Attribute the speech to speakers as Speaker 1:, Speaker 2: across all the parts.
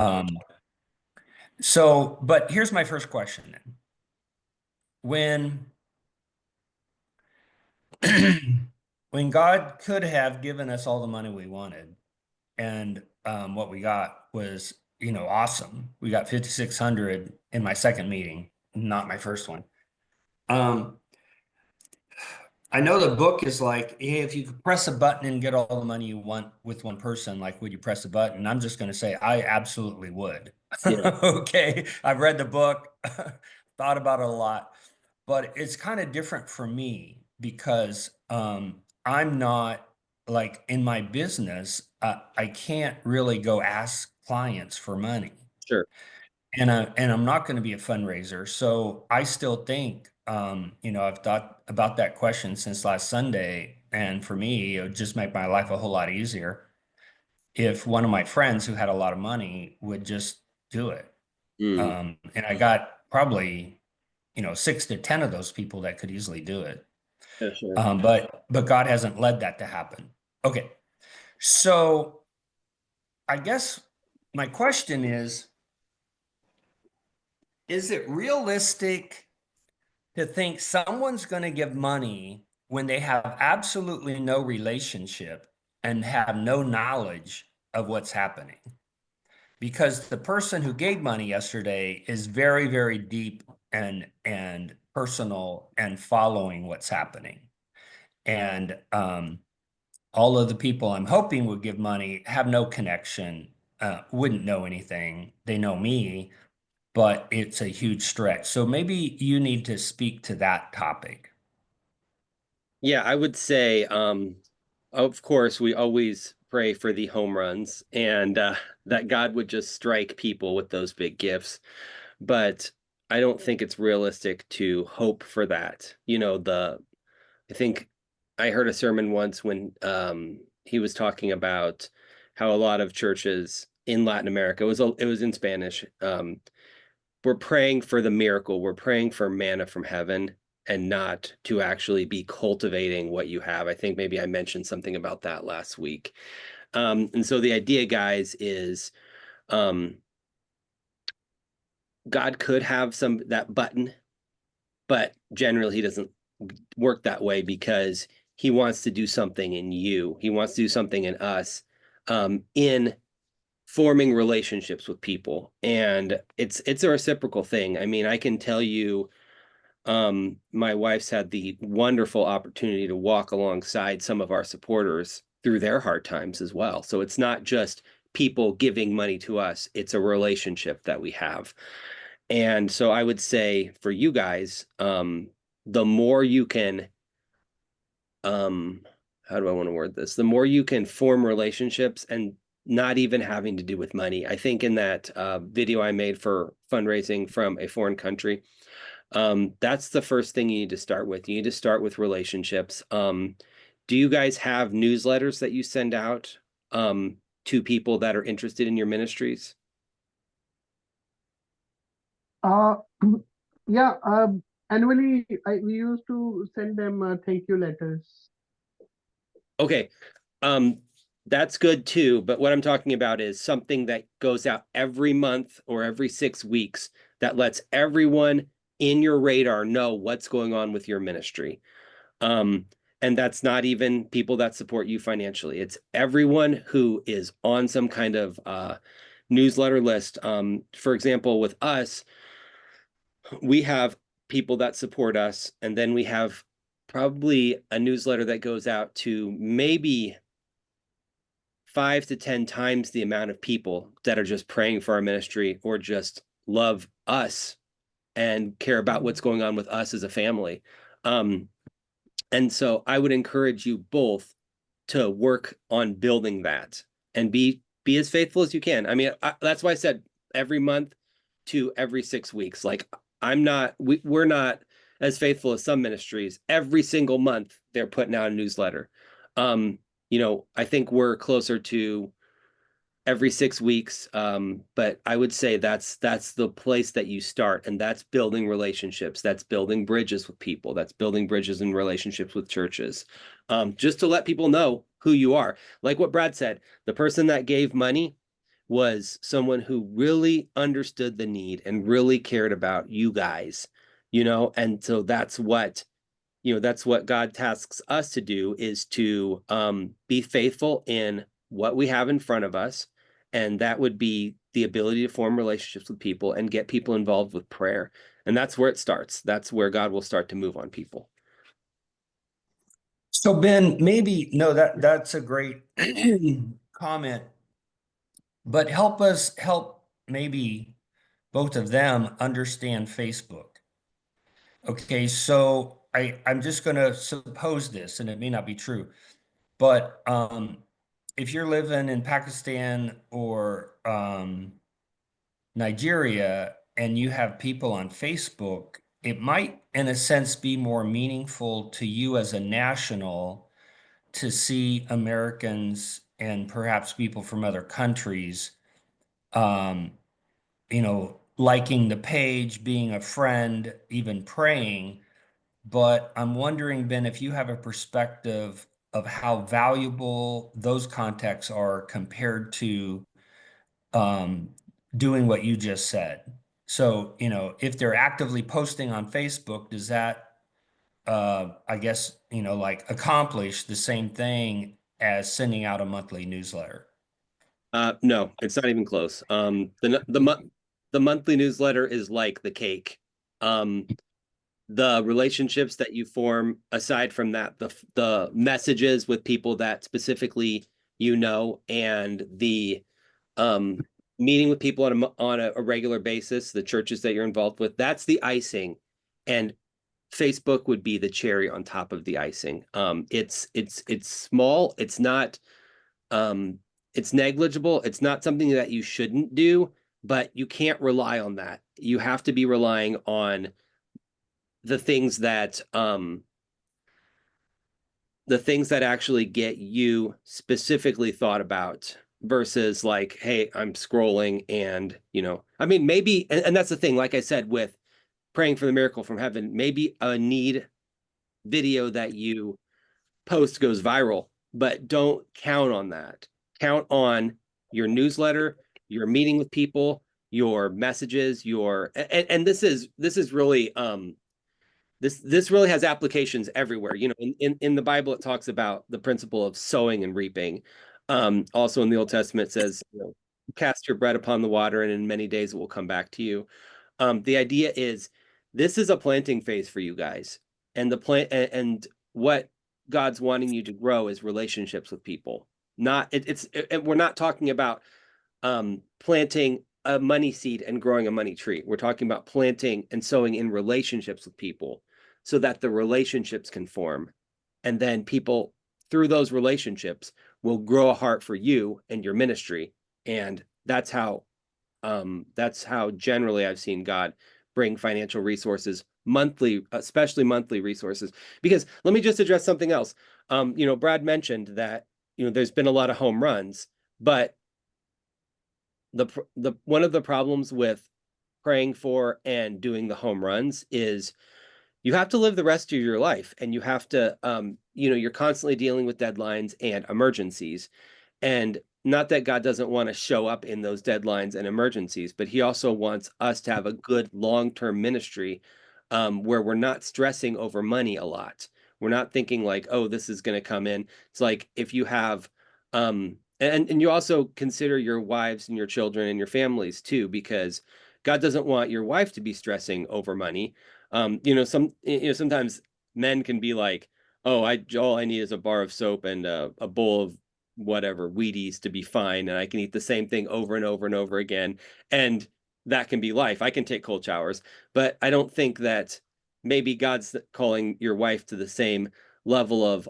Speaker 1: Um, so, but here's my first question then. When when God could have given us all the money we wanted, and what we got was, awesome. We got 5,600 in my second meeting, not my first one. Um, I know the book is like, hey, if you could press a button and get all the money you want with one person, like, would you press a button? I'm just going to say, I absolutely would.
Speaker 2: Yeah,
Speaker 1: Okay. I've read the book, thought about it a lot, but it's kind of different for me because I'm not like in my business, I can't really go ask clients for money.
Speaker 2: sure.
Speaker 1: And I'm not going to be a fundraiser. So I still think, I've thought about that question since last Sunday. And for me, it would just make my life a whole lot easier if one of my friends who had a lot of money would just do it.
Speaker 2: Mm,
Speaker 1: And I got probably, 6 to 10 of those people that could easily do it.
Speaker 2: yeah, sure.
Speaker 1: But God hasn't led that to happen. Okay. So I guess my question is it realistic to think someone's going to give money when they have absolutely no relationship and have no knowledge of what's happening? Because the person who gave money yesterday is very, very deep and personal and following what's happening. And all of the people I'm hoping would give money have no connection, wouldn't know anything. They know me, but it's a huge stretch. So maybe you need to speak to that topic.
Speaker 2: Yeah, I would say, of course, we always pray for the home runs and that God would just strike people with those big gifts. But I don't think it's realistic to hope for that. I think I heard a sermon once when he was talking about how a lot of churches in Latin America, it was in Spanish, we're praying for the miracle. We're praying for manna from heaven and not to actually be cultivating what you have. I think maybe I mentioned something about that last week. And so the idea, guys, is um, God could have some that button, but generally he doesn't work that way because he wants to do something in you. He wants to do something in us in forming relationships with people. And it's a reciprocal thing. I mean, I can tell you my wife's had the wonderful opportunity to walk alongside some of our supporters through their hard times as well. So it's not just people giving money to us, it's a relationship that we have. And so I would say for you guys, the more you can, um, how do I want to word this? The more you can form relationships and not even having to do with money. I think in that video I made for fundraising from a foreign country, that's the first thing you need to start with. You need to start with relationships. Do you guys have newsletters that you send out to people that are interested in your ministries?
Speaker 3: Uh, yeah, annually we used to send them thank you letters.
Speaker 2: Okay. Um, that's good too, but what I'm talking about is something that goes out every month or every 6 weeks that lets everyone in your radar know what's going on with your ministry. Um, and that's not even people that support you financially. It's everyone who is on some kind of newsletter list. For example, with us, we have people that support us, and then we have probably a newsletter that goes out to maybe 5 to 10 times the amount of people that are just praying for our ministry or just love us and care about what's going on with us as a family. Um, and so I would encourage you both to work on building that and be as faithful as you can. I mean, that's why I said every month to every 6 weeks. Like we're not as faithful as some ministries. Every single month they're putting out a newsletter. Um, I think we're closer to every 6 weeks. But I would say that's the place that you start, and that's building relationships. That's building bridges with people. That's building bridges and relationships with churches. Just to let people know who you are. Like what Brad said, the person that gave money was someone who really understood the need and really cared about you guys, and so that's what God tasks us to do, is to be faithful in what we have in front of us. And that would be the ability to form relationships with people and get people involved with prayer. And that's where it starts. That's where God will start to move on people.
Speaker 1: So Ben, maybe no, that's a great comment, but help maybe both of them understand Facebook. Okay, so I'm just going to suppose this, and it may not be true, but if you're living in Pakistan or Nigeria and you have people on Facebook, it might, in a sense, be more meaningful to you as a national to see Americans and perhaps people from other countries, um, liking the page, being a friend, even praying. But I'm wondering, Ben, if you have a perspective of how valuable those contacts are compared to um, doing what you just said. So, if they're actively posting on Facebook, does that, I guess, like accomplish the same thing as sending out a monthly newsletter?
Speaker 2: No, it's not even close. The monthly newsletter is like the cake. Um, the relationships that you form aside from that, the messages with people that specifically and the um meeting with people on a regular basis, the churches that you're involved with, that's the icing. And Facebook would be the cherry on top of the icing. It's small, um it's negligible, it's not something that you shouldn't do, but you can't rely on that. You have to be relying on the things that um the things that actually get you specifically thought about, versus like, hey, I'm scrolling and I mean, maybe, and that's the thing, like I said, with praying for the miracle from heaven, maybe a need video that you post goes viral, but don't count on that. Count on your newsletter, your meeting with people, your messages, and this is really this really has applications everywhere. In the Bible, it talks about the principle of sowing and reaping. Also in the Old Testament, it says, cast your bread upon the water, and in many days it will come back to you. The idea is, this is a planting phase for you guys, and the plant and what God's wanting you to grow is relationships with people. Not we're not talking about planting a money seed and growing a money tree. We're talking about planting and sowing in relationships with people, so that the relationships can form. And then people, through those relationships, will grow a heart for you and your ministry. And that's how generally I've seen God bring financial resources monthly, especially monthly resources. Because let me just address something else. Brad mentioned that there's been a lot of home runs, but the one of the problems with praying for and doing the home runs is you have to live the rest of your life, and you have to you're constantly dealing with deadlines and emergencies. And not that God doesn't want to show up in those deadlines and emergencies, but he also wants us to have a good long-term ministry, where we're not stressing over money a lot. We're not thinking like, oh, this is going to come in. It's like, if you have, and you also consider your wives and your children and your families too, because God doesn't want your wife to be stressing over money. Sometimes men can be like, oh, all I need is a bar of soap and a bowl of whatever Wheaties to be fine, and I can eat the same thing over and over and over again, and that can be life. I can take cold showers, but I don't think that maybe God's calling your wife to the same level of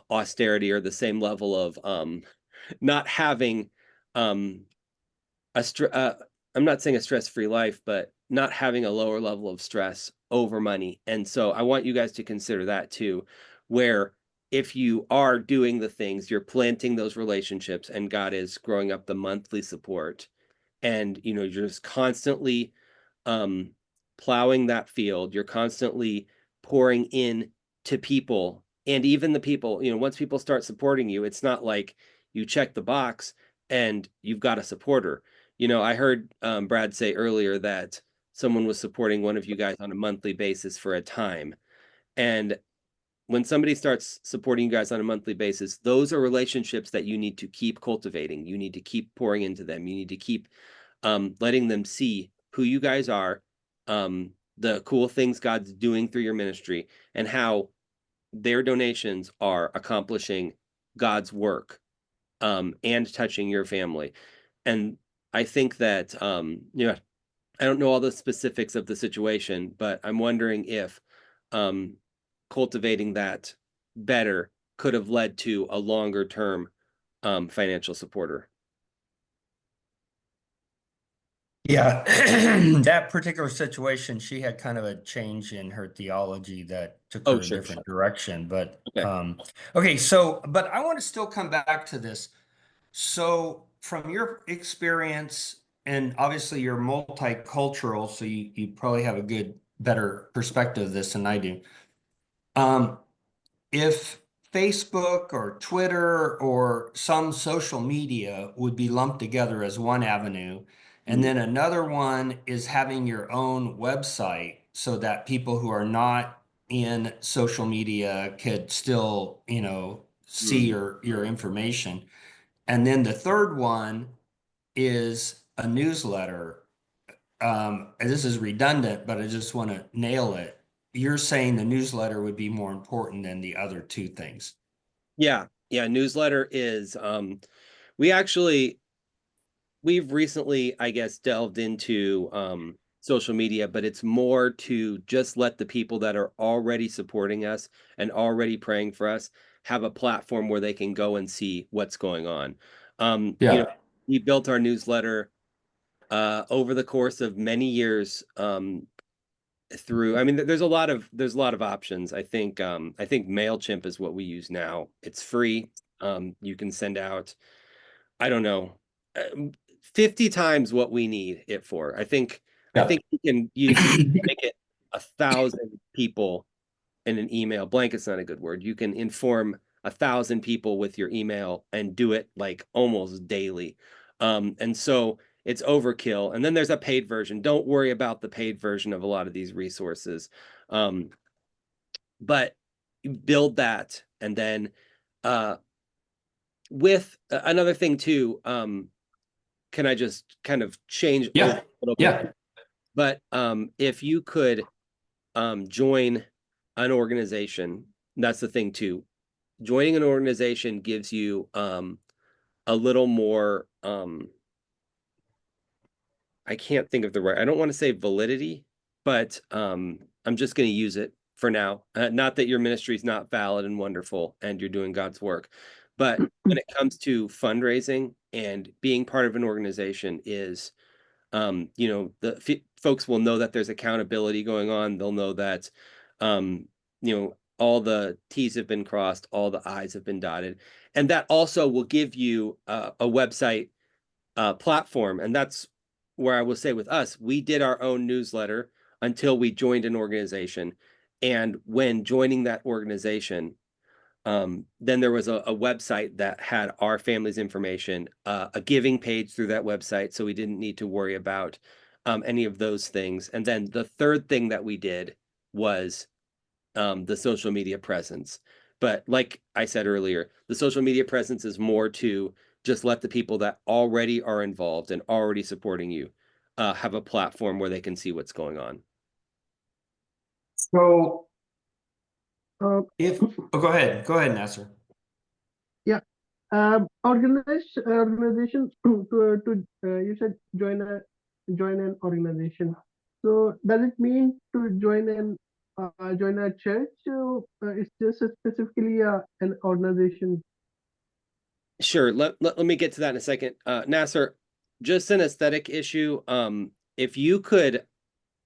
Speaker 2: austerity, or the same level of not having um a I'm not saying a stress-free life, but not having a lower level of stress over money. And so I want you guys to consider that too, where if you are doing the things, you're planting those relationships, and God is growing up the monthly support, and you're just constantly um plowing that field, you're constantly pouring in to people. And even the people, once people start supporting you, it's not like you check the box. and you've got a supporter. I heard Brad say earlier that someone was supporting one of you guys on a monthly basis for a time. And when somebody starts supporting you guys on a monthly basis, those are relationships that you need to keep cultivating. You need to keep pouring into them. You need to keep letting them see who you guys are, the cool things God's doing through your ministry, and how their donations are accomplishing God's work, and touching your family. And I think that, I don't know all the specifics of the situation, but I'm wondering if um, cultivating that better could have led to a longer term financial supporter.
Speaker 1: Yeah, that particular situation, she had kind of a change in her theology that took
Speaker 2: Oh,
Speaker 1: her a
Speaker 2: sure.
Speaker 1: different direction. But
Speaker 2: Okay.
Speaker 1: okay, so but I want to still come back to this. So from your experience, and obviously you're multicultural, so you probably have a better perspective of this than I do. Um, if Facebook or Twitter or some social media would be lumped together as one avenue, and
Speaker 2: Mhm.
Speaker 1: then another one is having your own website so that people who are not in social media could still, see
Speaker 2: Mhm.
Speaker 1: your information. And then the third one is a newsletter. And this is redundant, but I just want to nail it. You're saying the newsletter would be more important than the other two things.
Speaker 2: Yeah. Yeah. Newsletter is, we actually, we've recently, I guess, delved into social media, but it's more to just let the people that are already supporting us and already praying for us have a platform where they can go and see what's going on.
Speaker 1: Yeah.
Speaker 2: We built our newsletter over the course of many years, through, I mean, there's a lot of options. I think MailChimp is what we use now. It's free. You can send out, I don't know, 50 times what we need it for. I
Speaker 1: Yeah.
Speaker 2: think you can make it 1,000 people in an email. Blanket's not a good word. You can inform 1,000 people with your email and do it like almost daily. And so it's overkill. And then there's a paid version. Don't worry about the paid version of a lot of these resources. Um, but you build that, and then uh, with another thing too, can I just kind of change over
Speaker 1: Yeah.
Speaker 2: a little bit?
Speaker 1: Yeah.
Speaker 2: But if you could join an organization, that's the thing too. Joining an organization gives you a little more, I can't think of the right, I don't want to say validity, but I'm just going to use it for now. Not that your ministry is not valid and wonderful and you're doing God's work, but when it comes to fundraising and being part of an organization is, the folks will know that there's accountability going on. They'll know that, all the T's have been crossed, all the I's have been dotted. And that also will give you a website platform. And that's where I will say with us, we did our own newsletter until we joined an organization. And when joining that organization, then there was a website that had our family's information, a giving page through that website, so we didn't need to worry about any of those things. And then the third thing that we did was the social media presence. But like I said earlier, the social media presence is more to just let the people that already are involved and already supporting you have a platform where they can see what's going on.
Speaker 1: So
Speaker 3: Uh,
Speaker 1: if, oh, go ahead, Nasser.
Speaker 3: yeah. Organization you said join an organization. So does it mean to join a church? It's just specifically an organization.
Speaker 2: Sure. Let me get to that in a second. Nasser, just an aesthetic issue. If you could,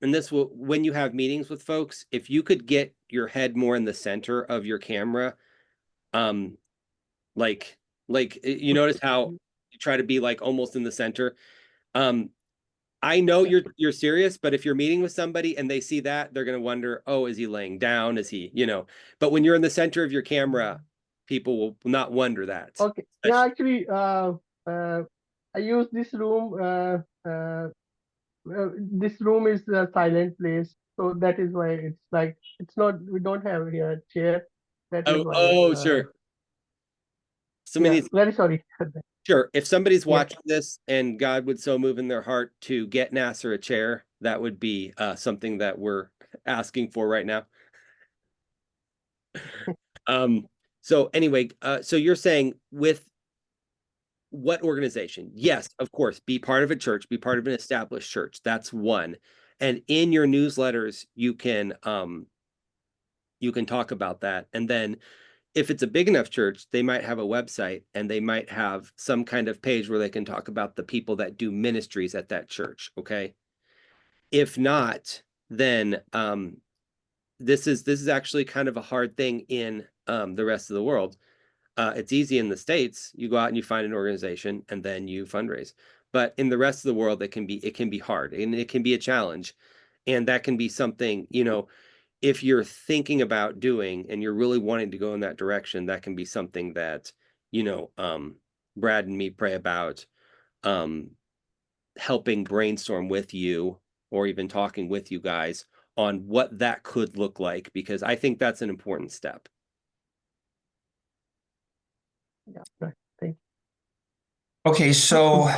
Speaker 2: and this will, when you have meetings with folks, if you could get your head more in the center of your camera, um, like, you notice how you try to be like almost in the center. Um, I know you're serious, but if you're meeting with somebody and they see that, they're gonna wonder, oh, is he laying down? Is he? But when you're in the center of your camera, people will not wonder that.
Speaker 3: Okay. Yeah, actually, I use this room. This room is a silent place, so that is why it's like it's not. We don't have here a chair. That is
Speaker 2: Oh,
Speaker 3: why.
Speaker 2: oh, sure.
Speaker 3: Yeah,
Speaker 2: Somebody,
Speaker 3: very sorry.
Speaker 2: sure. If somebody's
Speaker 3: Yeah.
Speaker 2: watching this and God would so move in their heart to get Nasser a chair, that would be something that we're asking for right now. Um, so anyway, so you're saying with what organization? Yes, of course, be part of a church, be part of an established church. That's one. And in your newsletters, you can talk about that. And then if it's a big enough church, they might have a website and they might have some kind of page where they can talk about the people that do ministries at that church. Okay. If not, then this is actually kind of a hard thing in the rest of the world. It's easy in the States. You go out and you find an organization and then you fundraise. But in the rest of the world, it can be hard and it can be a challenge. And that can be something, if you're thinking about doing and you're really wanting to go in that direction, that can be something that, Brad and me pray about, um, helping brainstorm with you or even talking with you guys on what that could look like, because I think that's an important step.
Speaker 3: Yeah. Right. Thank
Speaker 1: Okay, so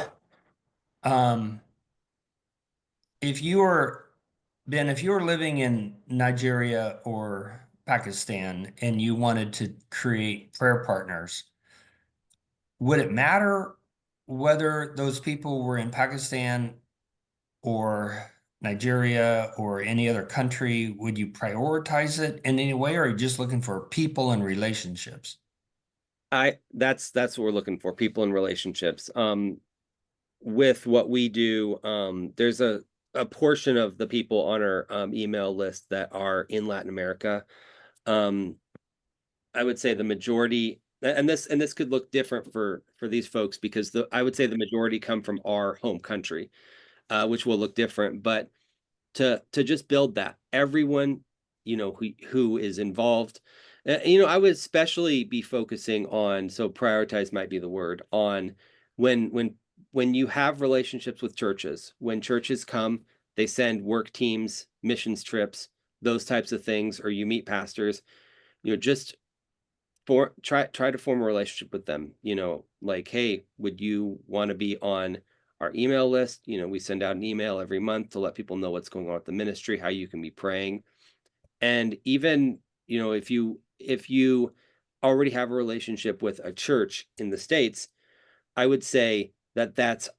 Speaker 1: um, if you were Ben, if you were living in Nigeria or Pakistan and you wanted to create prayer partners, would it matter whether those people were in Pakistan or Nigeria or any other country? Would you prioritize it in any way, or are you just looking for people and relationships?
Speaker 2: That's what we're looking for, people and relationships. With what we do, there's a portion of the people on our email list that are in Latin America. Um, I would say the majority, and this could look different for these folks, because I would say the majority come from our home country, which will look different. But to just build that, everyone, who is involved, I would especially be focusing on, so prioritize might be the word, on when you have relationships with churches, when churches come, they send work teams, missions trips, those types of things, or you meet pastors, just try to form a relationship with them, like, hey, would you want to be on our email list? We send out an email every month to let people know what's going on with the ministry, how you can be praying. And even, if you already have a relationship with a church in the States, I would say that that's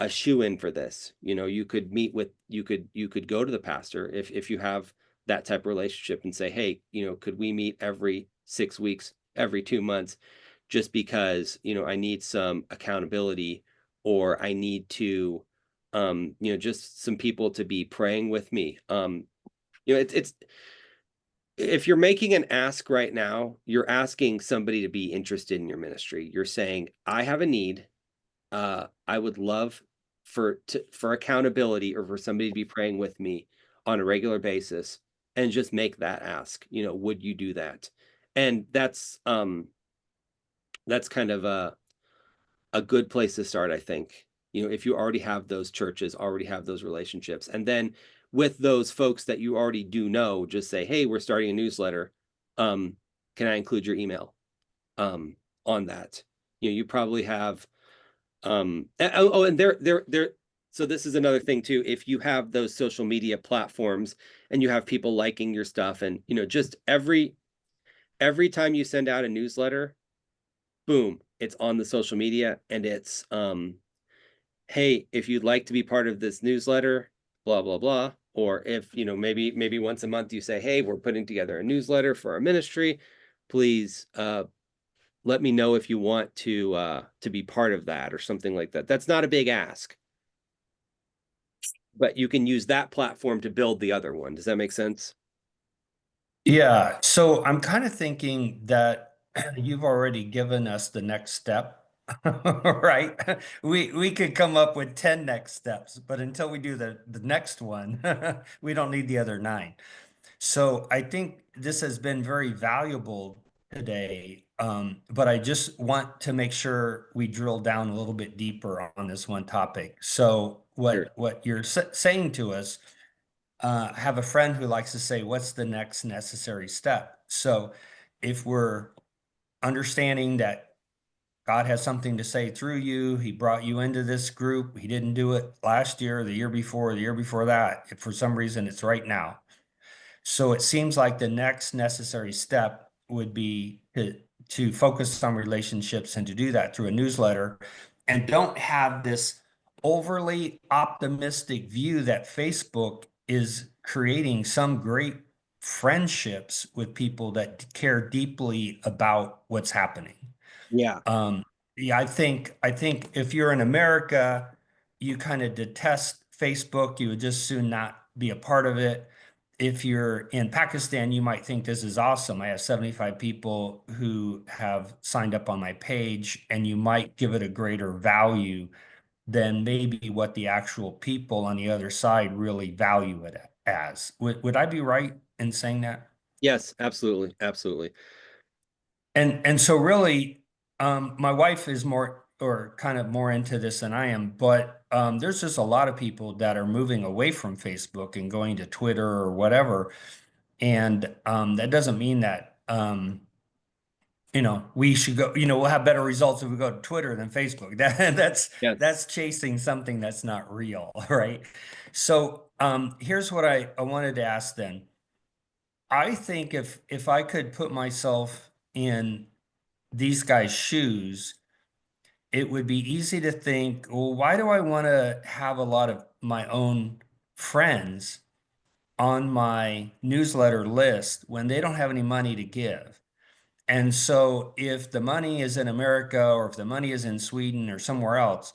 Speaker 2: a shoe in for this. You could go to the pastor if you have that type of relationship and say, hey, could we meet every 6 weeks, every 2 months, just because, I need some accountability, or I need to, just some people to be praying with me. It's if you're making an ask right now, you're asking somebody to be interested in your ministry. You're saying, I have a need. I would love for accountability, or for somebody to be praying with me on a regular basis, and just make that ask. Would you do that? And that's kind of a good place to start, I think. If you already have those churches, already have those relationships, and then with those folks that you already do know, just say, hey, we're starting a newsletter. Um, can I include your email on that? You probably have and they're so this is another thing too. If you have those social media platforms and you have people liking your stuff, and just every time you send out a newsletter, boom, it's on the social media, and it's hey, if you'd like to be part of this newsletter, blah blah blah. Or if maybe once a month you say, hey, we're putting together a newsletter for our ministry, please let me know if you want to be part of that, or something like that. That's not a big ask, but you can use that platform to build the other one. Does that make sense?
Speaker 1: Yeah, so I'm kind of thinking that you've already given us the next step, right? We could come up with 10 next steps, but until we do the next one, we don't need the other nine. So I think this has been very valuable today. but I just want to make sure we drill down a little bit deeper on this one topic. So
Speaker 2: Sure.
Speaker 1: what you're saying to us, I have a friend who likes to say, what's the next necessary step? So if we're understanding that God has something to say through you, he brought you into this group. He didn't do it last year, the year before, the year before that. If for some reason it's right now. So it seems like the next necessary step would be to focus on relationships and to do that through a newsletter, and don't have this overly optimistic view that Facebook is creating some great friendships with people that care deeply about what's happening.
Speaker 2: Yeah.
Speaker 1: Um, yeah, I think if you're in America, you kind of detest Facebook. You would just soon not be a part of it. If you're in Pakistan, you might think this is awesome. I have 75 people who have signed up on my page, and you might give it a greater value than maybe what the actual people on the other side really value it as. Would I be right in saying that?
Speaker 2: Yes, absolutely. Absolutely.
Speaker 1: And so really, my wife is more or kind of more into this than I am, but there's just a lot of people that are moving away from Facebook and going to Twitter or whatever. And that doesn't mean that we should go, we'll have better results if we go to Twitter than Facebook.
Speaker 2: Yes.
Speaker 1: That's chasing something that's not real, right? So here's what I wanted to ask then. I think if I could put myself in these guys' shoes, it would be easy to think, well, why do I want to have a lot of my own friends on my newsletter list when they don't have any money to give? And so if the money is in America or if the money is in Sweden or somewhere else,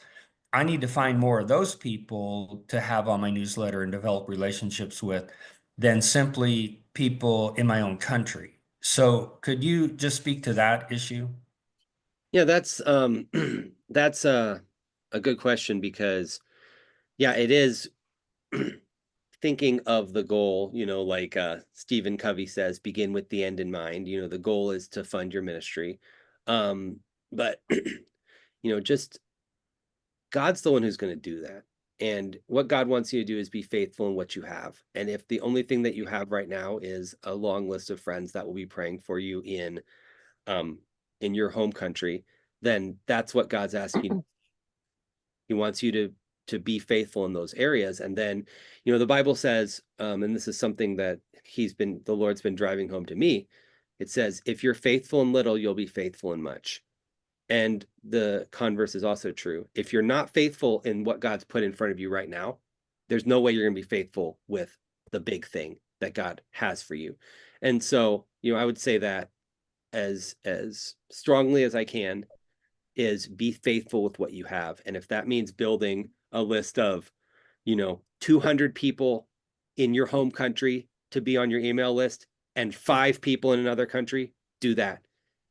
Speaker 1: I need to find more of those people to have on my newsletter and develop relationships with than simply people in my own country. So could you just speak to that issue?
Speaker 2: Yeah, that's that's a good question because yeah, it is thinking of the goal, like Stephen Covey says, begin with the end in mind. The goal is to fund your ministry. But just God's the one who's going to do that. And what God wants you to do is be faithful in what you have. And if the only thing that you have right now is a long list of friends that will be praying for you um in your home country, then that's what God's asking. He wants you to be faithful in those areas. And then, the Bible says, and this is something that the Lord's been driving home to me. It says, if you're faithful in little, you'll be faithful in much. And the converse is also true. If you're not faithful in what God's put in front of you right now, there's no way you're going to be faithful with the big thing that God has for you. And so, I would say that as strongly as I can, is be faithful with what you have. And if that means building a list of, 200 people in your home country to be on your email list and 5 people in another country, do that.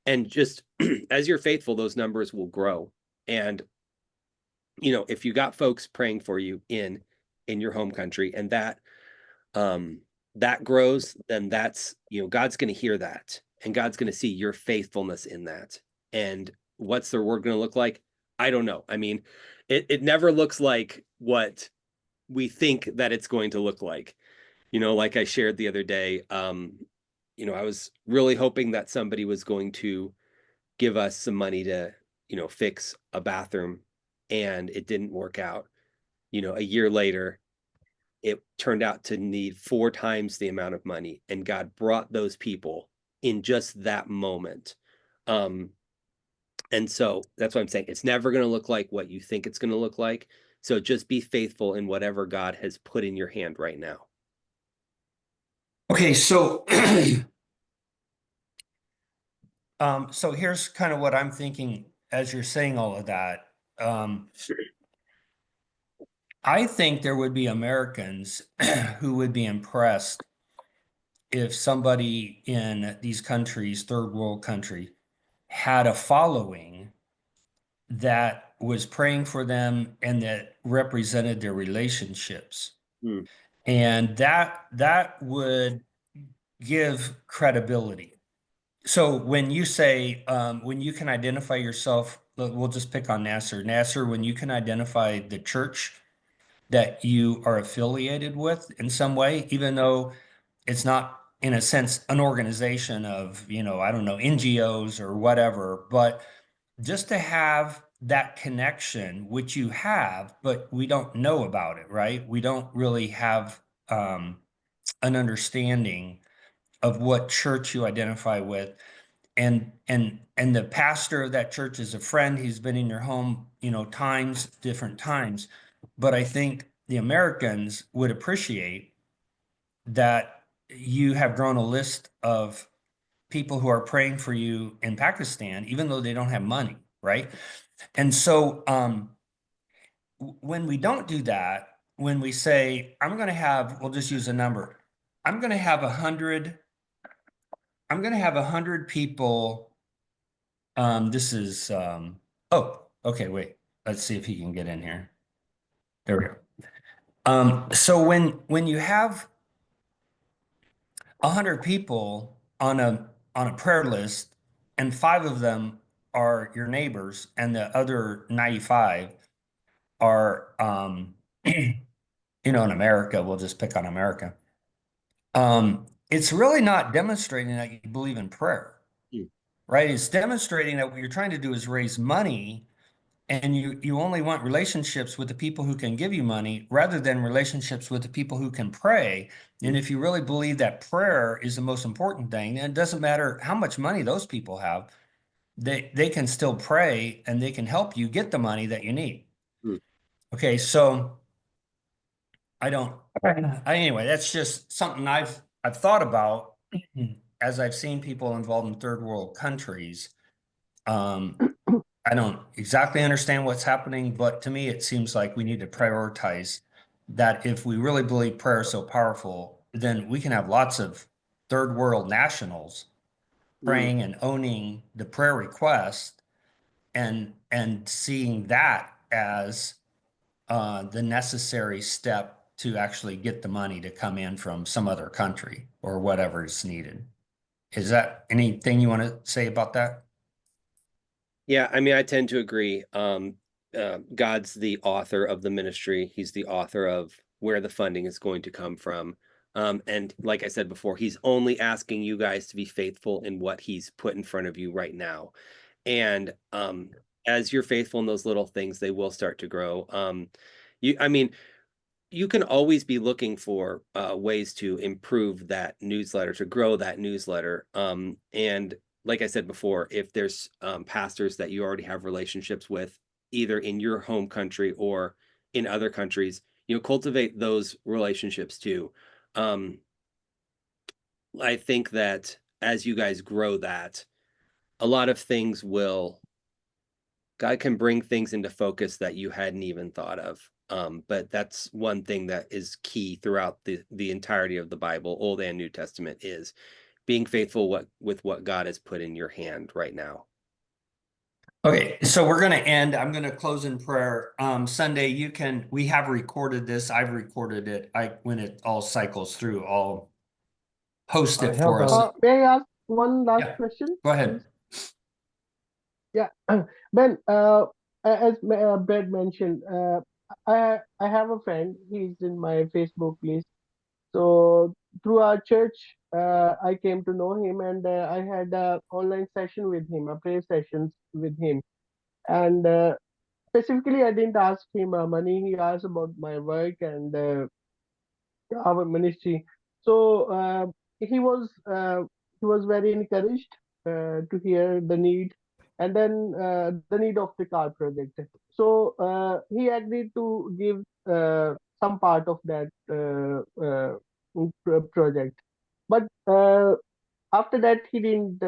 Speaker 2: And just as you're faithful, those numbers will grow. And, if you got folks praying for you in your home country and that grows, then that's, God's going to hear that and God's going to see your faithfulness in that. And what's the word going to look like? I don't know. I mean, it never looks like what we think that it's going to look like. Like I shared the other day, I was really hoping that somebody was going to give us some money to, fix a bathroom, and it didn't work out. A year later, it turned out to need 4 times the amount of money, and God brought those people in just that moment. And so that's what I'm saying. It's never going to look like what you think it's going to look like. So just be faithful in whatever God has put in your hand right now.
Speaker 1: Okay, so so here's kind of what I'm thinking as you're saying all of that. Um, I think there would be Americans who would be impressed if somebody in these countries, third world country, had a following that was praying for them and that represented their relationships.
Speaker 2: Hmm.
Speaker 1: And that would give credibility. So when you say, when you can identify yourself, we'll just pick on Nasser. Nasser, when you can identify the church that you are affiliated with in some way, even though it's not, in a sense, an organization of, I don't know, NGOs or whatever, but just to have that connection, which you have, but we don't know about it, right? We don't really have an understanding of what church you identify with. And the pastor of that church is a friend. He's been in your home, different times. But I think the Americans would appreciate that you have grown a list of people who are praying for you in Pakistan, even though they don't have money, right? And so when we don't do that, when we say, we'll just use a number, I'm going to have 100, I'm going to have 100 people. This is, oh, okay, wait, let's see if he can get in here. There we go. So when you have 100 people on a prayer list, and five of them are your neighbors, and the other 95 are, in America, we'll just pick on America. It's really not demonstrating that you believe in prayer,
Speaker 2: Mm.
Speaker 1: right? It's demonstrating that what you're trying to do is raise money, and you only want relationships with the people who can give you money rather than relationships with the people who can pray. And if you really believe that prayer is the most important thing, then it doesn't matter how much money those people have, they can still pray and they can help you get the money that you need.
Speaker 2: Mm.
Speaker 1: Okay, so I don't. Anyway, that's just something I've thought about as I've seen people involved in third world countries. Um, I don't exactly understand what's happening, but to me, it seems like we need to prioritize that. If we really believe prayer is so powerful, then we can have lots of third world nationals
Speaker 2: Mm.
Speaker 1: praying and owning the prayer request, and seeing that as the necessary step to actually get the money to come in from some other country or whatever is needed. Is that anything you want to say about that?
Speaker 2: Yeah, I mean, I tend to agree. God's the author of the ministry. He's the author of where the funding is going to come from. And like I said before, he's only asking you guys to be faithful in what he's put in front of you right now. And as you're faithful in those little things, they will start to grow. I mean, you can always be looking for ways to improve that newsletter, to grow that newsletter. And like I said before, if there's pastors that you already have relationships with, either in your home country or in other countries, cultivate those relationships too. Um, I think that as you guys grow that, a lot of things will God can bring things into focus that you hadn't even thought of. But that's one thing that is key throughout the entirety of the Bible, Old and New Testament, is being faithful with what God has put in your hand right now.
Speaker 1: Okay, so we're going to end. I'm going to close in prayer. Sunday, we have recorded this. I've recorded it. When it all cycles through, I'll post
Speaker 4: I
Speaker 1: it
Speaker 4: have
Speaker 1: for us.
Speaker 3: May I ask one last
Speaker 1: Yeah,
Speaker 3: question,
Speaker 1: go ahead.
Speaker 3: please? Yeah, Ben, as Brad mentioned, I have a friend. He's in my Facebook list. So through our church, I came to know him, and I had a online session with him, a prayer sessions with him. And specifically, I didn't ask him money. He asked about my work and our ministry. So he was very encouraged to hear the need, and then the need of the car project. So he agreed to give some part of that project. But after that, he didn't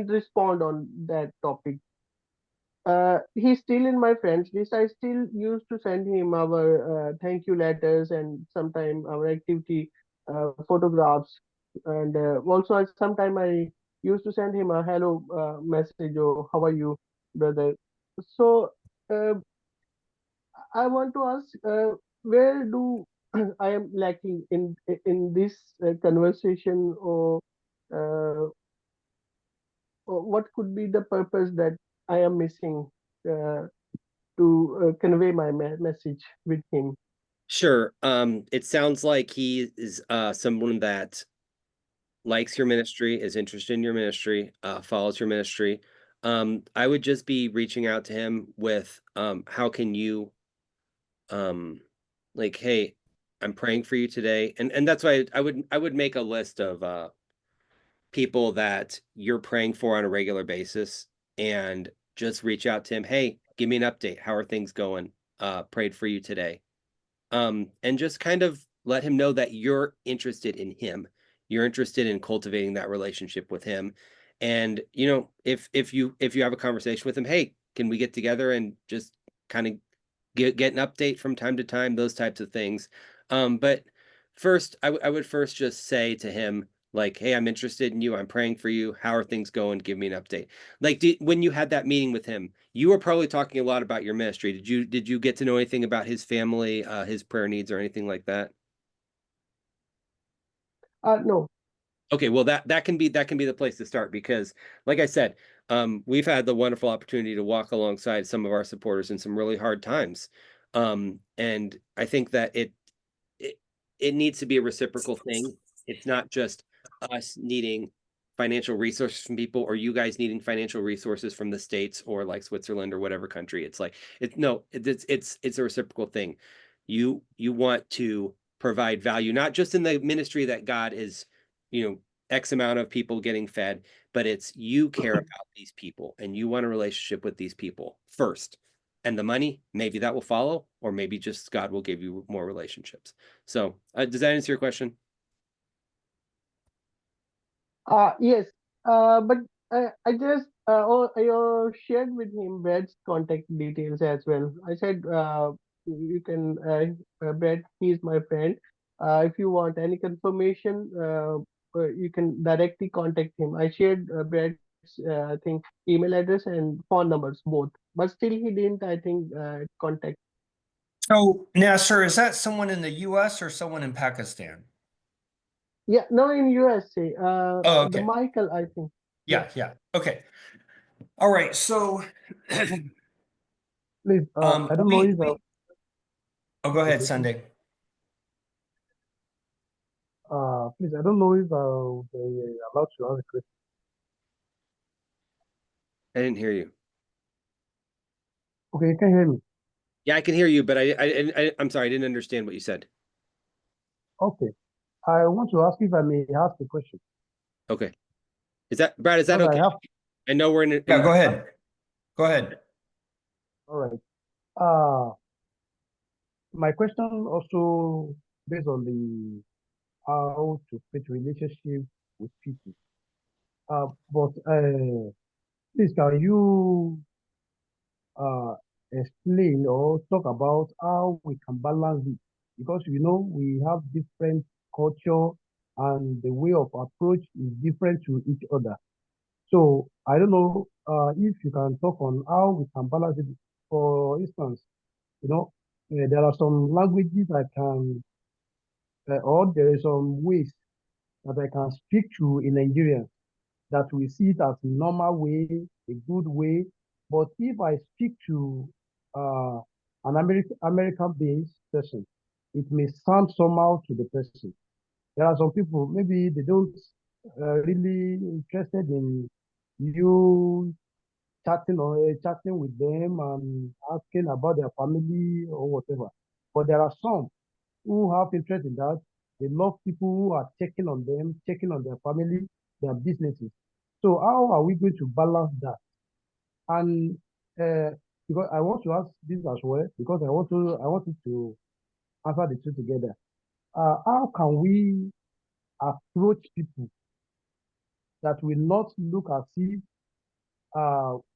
Speaker 3: respond on that topic. He's still in my friends list. I still used to send him our thank you letters and sometime our activity photographs. And also, sometime I used to send him a hello message or how are you, brother. So uh, I want to ask, where do I am lacking in this conversation, or what could be the purpose that I am missing uh, to convey my message with him?
Speaker 2: Sure. It sounds like he is someone that likes your ministry, is interested in your ministry, follows your ministry. I would just be reaching out to him with how can you like, hey, I'm praying for you today. And that's why I would make a list of people that you're praying for on a regular basis and just reach out to him. Hey, give me an update. How are things going? Prayed for you today. And just kind of let him know that you're interested in him. You're interested in cultivating that relationship with him. And if you have a conversation with him, hey, can we get together and just kind of get an update from time to time, those types of things. But first, I would first just say to him, like, hey, I'm interested in you. I'm praying for you. How are things going? Give me an update. Like, when you had that meeting with him, you were probably talking a lot about your ministry. Did you get to know anything about his family, his prayer needs, or anything like that?
Speaker 3: No.
Speaker 2: Okay, well that can be the place to start because, like I said, we've had the wonderful opportunity to walk alongside some of our supporters in some really hard times, and I think that it it needs to be a reciprocal thing. It's not just us needing financial resources from people or you guys needing financial resources from the States or like Switzerland or whatever country. It's like it's a reciprocal thing. You want to provide value, not just in the ministry that God is, you know, X amount of people getting fed, but it's you care about these people and you want a relationship with these people first. And the money, maybe that will follow, or maybe just God will give you more relationships. So, does that answer your question?
Speaker 3: Yes, but I just I shared with him Brad's contact details as well. I said you can Brad, he's my friend. If you want any confirmation, you can directly contact him. I shared Brad's I think email address and phone numbers both, but still he didn't I think contact.
Speaker 1: So now, sir, is that someone in the US or someone in Pakistan?
Speaker 3: Yeah, no, in USA.
Speaker 1: Oh,
Speaker 3: The
Speaker 1: okay.
Speaker 3: Michael I think. Yeah.
Speaker 1: Yeah, yeah. Okay. All right. So
Speaker 3: Please, I don't know
Speaker 1: we
Speaker 3: if
Speaker 1: we oh, go
Speaker 3: the
Speaker 1: ahead,
Speaker 3: question.
Speaker 1: Sunday.
Speaker 3: Please, I don't know if they allowed to ask a question.
Speaker 2: I didn't hear you.
Speaker 3: Okay, you can hear me.
Speaker 2: Yeah, I can hear you, but I'm sorry, I didn't understand what you said.
Speaker 3: Okay, I want to ask if I may ask a question
Speaker 2: Okay. Is that Brad, is that
Speaker 3: because I
Speaker 2: okay?
Speaker 3: have.
Speaker 2: I know we're in
Speaker 1: Yeah, go ahead. Go ahead.
Speaker 3: All right. Uh, my question also based on the how to create relationship with people. But please, can you uh explain or talk about how we can balance it? Because you know we have different culture and the way of approach is different to each other. So I don't know if you can talk on how we can balance it. For instance, you know, there are some languages I can, or there are some ways that I can speak to in Nigeria that we see it as a normal way, a good way. But if I speak to uh, an American-based person, it may sound somehow to the person. There are some people maybe they don't really interested in you chatting with them and asking about their family or whatever. But there are some who have interest in that. They love people who are checking on them, checking on their family, their businesses. So how are we going to balance that? And uh, because I want to ask this as well, because I wanted to answer the two together. How can we approach people that will not look as if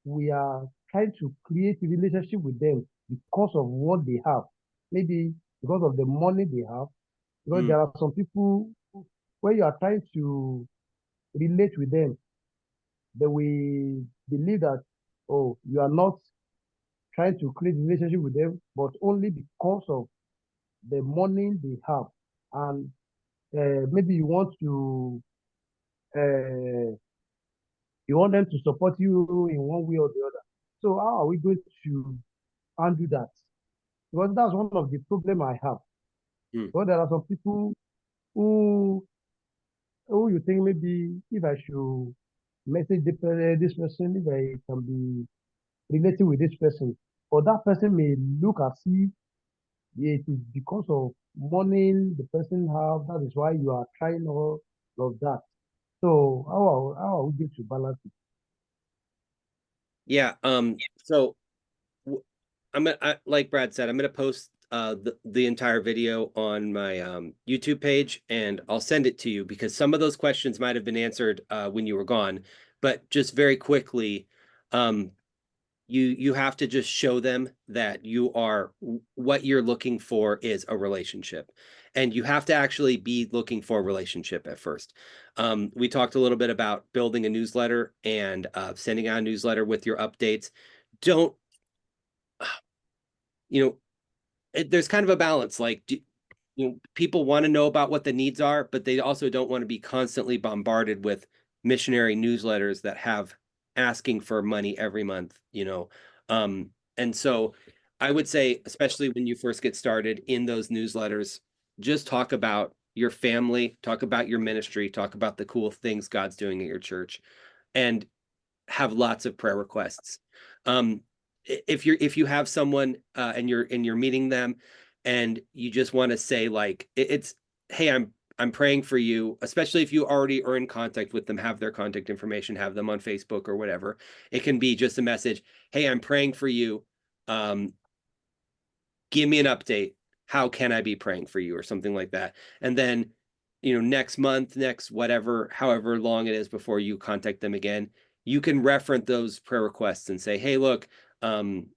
Speaker 3: we are trying to create a relationship with them because of what they have, maybe because of the money they have. Because
Speaker 2: Mm,
Speaker 3: there are some people when you are trying to relate with them, they will believe that oh, you are not trying to create a relationship with them, but only because of the money they have, and maybe you want to
Speaker 4: uh, you want them to support you in one way or the other. So how are we going to undo that? Because that's one of the problem I have.
Speaker 2: Hmm.
Speaker 4: But there are some people who you think maybe if I should message this person, if I can be relating with this person, or that person may look as if it is because of money the person have, that is why you are trying all of that. So how are we going to balance it?
Speaker 2: Yeah. So like Brad said, I'm gonna post the entire video on my YouTube page, and I'll send it to you because some of those questions might have been answered when you were gone. But just very quickly, um, you have to just show them that you are what you're looking for is a relationship, and you have to actually be looking for a relationship at first. We talked a little bit about building a newsletter and sending out a newsletter with your updates. Don't you know there's kind of a balance. Like, people want to know about what the needs are, but they also don't want to be constantly bombarded with missionary newsletters that have asking for money every month, and so I would say, especially when you first get started in those newsletters, just talk about your family, talk about your ministry, talk about the cool things God's doing at your church, and have lots of prayer requests. Um, if you have someone and you're meeting them, and you just want to say like it's, hey, I'm praying for you, especially if you already are in contact with them, have their contact information, have them on Facebook or whatever. It can be just a message, hey, I'm praying for you. Um, Give me an update. How can I be praying for you, or something like that? And then, next month, next whatever, however long it is before you contact them again, you can reference those prayer requests and say, hey, look, um,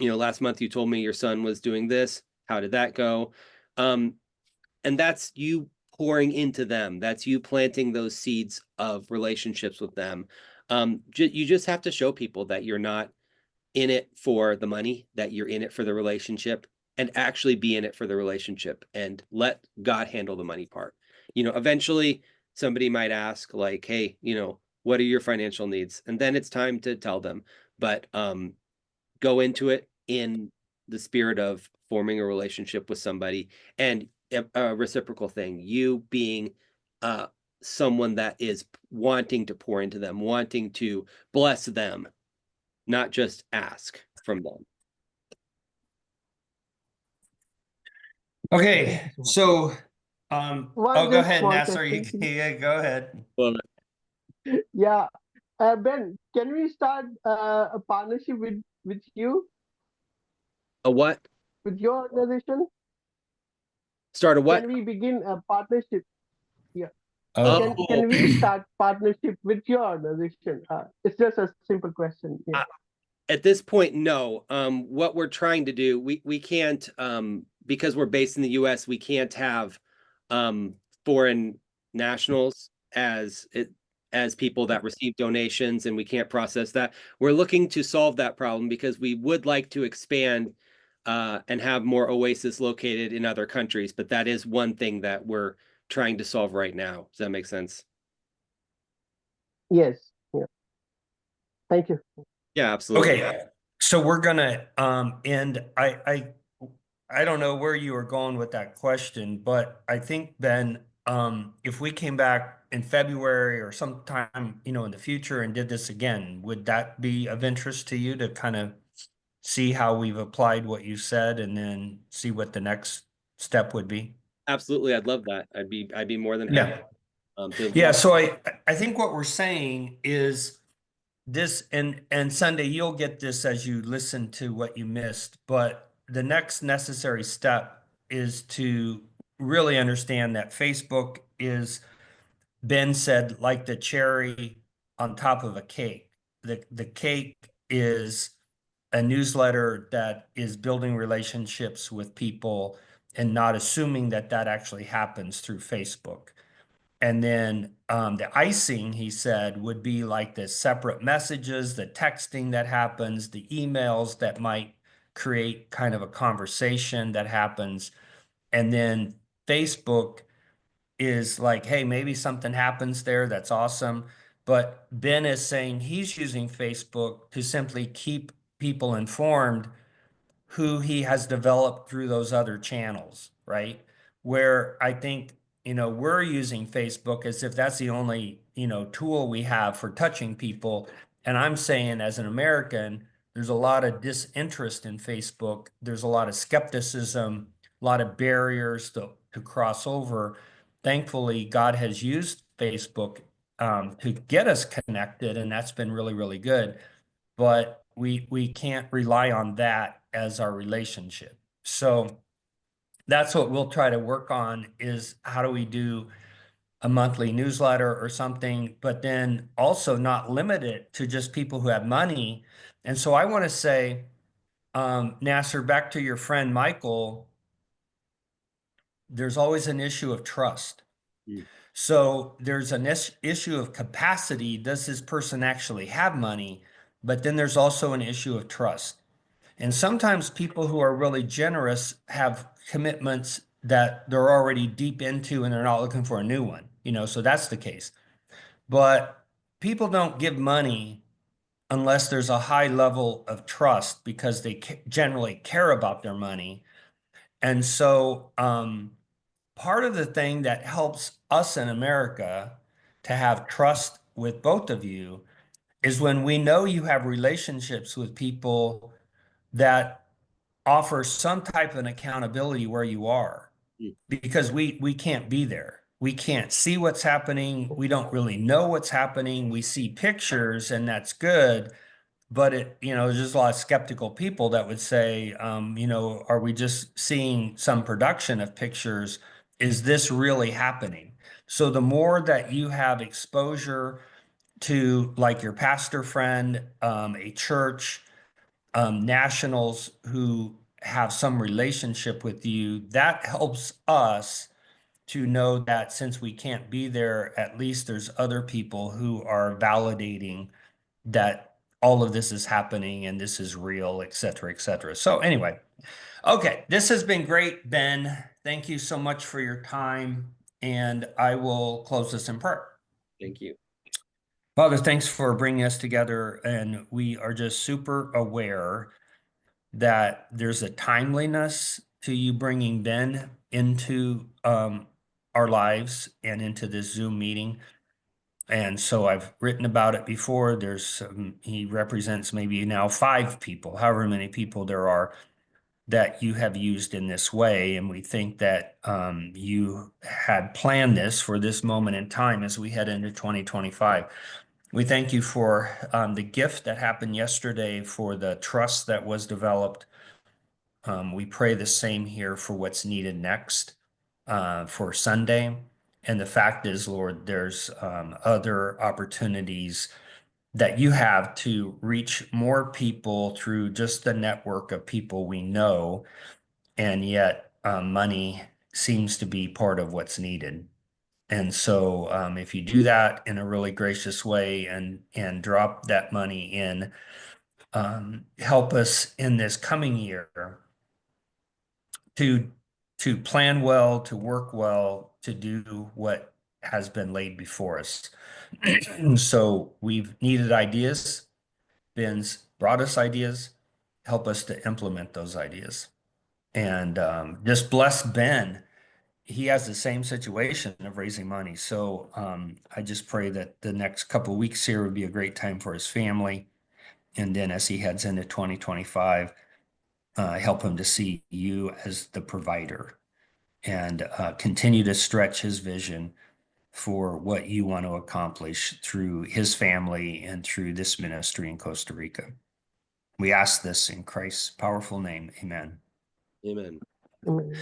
Speaker 2: last month you told me your son was doing this. How did that go? Um, and that's you pouring into them. That's you planting those seeds of relationships with them. You just have to show people that you're not in it for the money, that you're in it for the relationship, and actually be in it for the relationship and let God handle the money part. Eventually somebody might ask, like, hey, what are your financial needs? And then it's time to tell them. But go into it in the spirit of forming a relationship with somebody, and a reciprocal thing, you being uh someone that is wanting to pour into them, wanting to bless them, not just ask from them.
Speaker 4: Okay, thank
Speaker 1: Okay,
Speaker 4: you so much.
Speaker 1: so
Speaker 3: One
Speaker 1: oh, go
Speaker 3: just
Speaker 1: ahead,
Speaker 3: small
Speaker 1: Nasser. You
Speaker 3: question, please.
Speaker 1: yeah, go ahead.
Speaker 2: Well,
Speaker 3: Yeah, Ben, can we start a partnership with you,
Speaker 2: a what?
Speaker 3: with your organization?
Speaker 2: Start a what?
Speaker 3: Can we begin a partnership? Yeah.
Speaker 1: Oh,
Speaker 3: Can we start partnership with your organization? It's just a simple question. Yeah.
Speaker 2: At this point, no. What we're trying to do, we can't, because we're based in the U.S., we can't have foreign nationals as people that receive donations, and we can't process that. We're looking to solve that problem because we would like to expand and have more Oasis located in other countries, but that is one thing that we're trying to solve right now. Does that make sense?
Speaker 3: Yes. Yeah. Thank you.
Speaker 2: Yeah, absolutely.
Speaker 1: okay. So we're gonna end. I don't know where you were going with that question, but I think Ben, if we came back in February or sometime, in the future and did this again, would that be of interest to you to kind of see how we've applied what you said and then see what the next step would be?
Speaker 2: Absolutely, I'd love that. I'd be more than happy
Speaker 1: Yeah.
Speaker 2: to
Speaker 1: Yeah,
Speaker 2: walk.
Speaker 1: so I think what we're saying is this, and Sunday you'll get this as you listen to what you missed, but the next necessary step is to really understand that Facebook is, Ben said, like the cherry on top of a cake. The cake is a newsletter that is building relationships with people and not assuming that that actually happens through Facebook. And then the icing, he said, would be like the separate messages, the texting that happens, the emails that might create kind of a conversation that happens. And then Facebook is like, hey, maybe something happens there. That's awesome. But Ben is saying he's using Facebook to simply keep people informed who he has developed through those other channels, right? Where I think, we're using Facebook as if that's the only, tool we have for touching people. And I'm saying, as an American, there's a lot of disinterest in Facebook. There's a lot of skepticism, a lot of barriers to cross over. Thankfully, God has used Facebook to get us connected, and that's been really, really good. But we can't rely on that as our relationship. So that's what we'll try to work on, is how do we do a monthly newsletter or something, but then also not limit it to just people who have money. And so I want to say, Nasser, back to your friend Michael, there's always an issue of trust.
Speaker 2: Mm.
Speaker 1: So there's an issue of capacity. Does this person actually have money? But then there's also an issue of trust. And sometimes people who are really generous have commitments that they're already deep into and they're not looking for a new one, so that's the case. But people don't give money unless there's a high level of trust, because they generally care about their money. And so, part of the thing that helps us in America to have trust with both of you is when we know you have relationships with people that offer some type of an accountability where you are,
Speaker 2: Mm.
Speaker 1: because we can't be there. We can't see what's happening. We don't really know what's happening. We see pictures, and that's good. But there's just a lot of skeptical people that would say, are we just seeing some production of pictures? Is this really happening? So the more that you have exposure to, like, your pastor friend, a church, nationals who have some relationship with you, that helps us to know that since we can't be there, at least there's other people who are validating that all of this is happening and this is real, et cetera, et cetera. So anyway, okay, this has been great, Ben. Thank you so much for your time, and I will close this in prayer.
Speaker 2: Thank you.
Speaker 1: Father, thanks for bringing us together, and we are just super aware that there's a timeliness to you bringing Ben into our lives and into this Zoom meeting. And so I've written about it before. He represents maybe now 5 people, however many people there are that you have used in this way. And we think that you had planned this for this moment in time as we head into 2025. We thank you for the gift that happened yesterday, for the trust that was developed. We pray the same here for what's needed next for Sunday. And the fact is, Lord, there's other opportunities that you have to reach more people through just the network of people we know. And yet, money seems to be part of what's needed. And so, if you do that in a really gracious way and drop that money in, help us in this coming year to plan well, to work well, to do what has been laid before us. So we've needed ideas. Ben's brought us ideas. Help us to implement those ideas. And just bless Ben. He has the same situation of raising money. So I just pray that the next couple of weeks here would be a great time for his family. And then as he heads into 2025, help him to see you as the provider, and continue to stretch his vision for what you want to accomplish through his family and through this ministry in Costa Rica. We ask this in Christ's powerful name. Amen.
Speaker 2: Amen.
Speaker 3: Amen.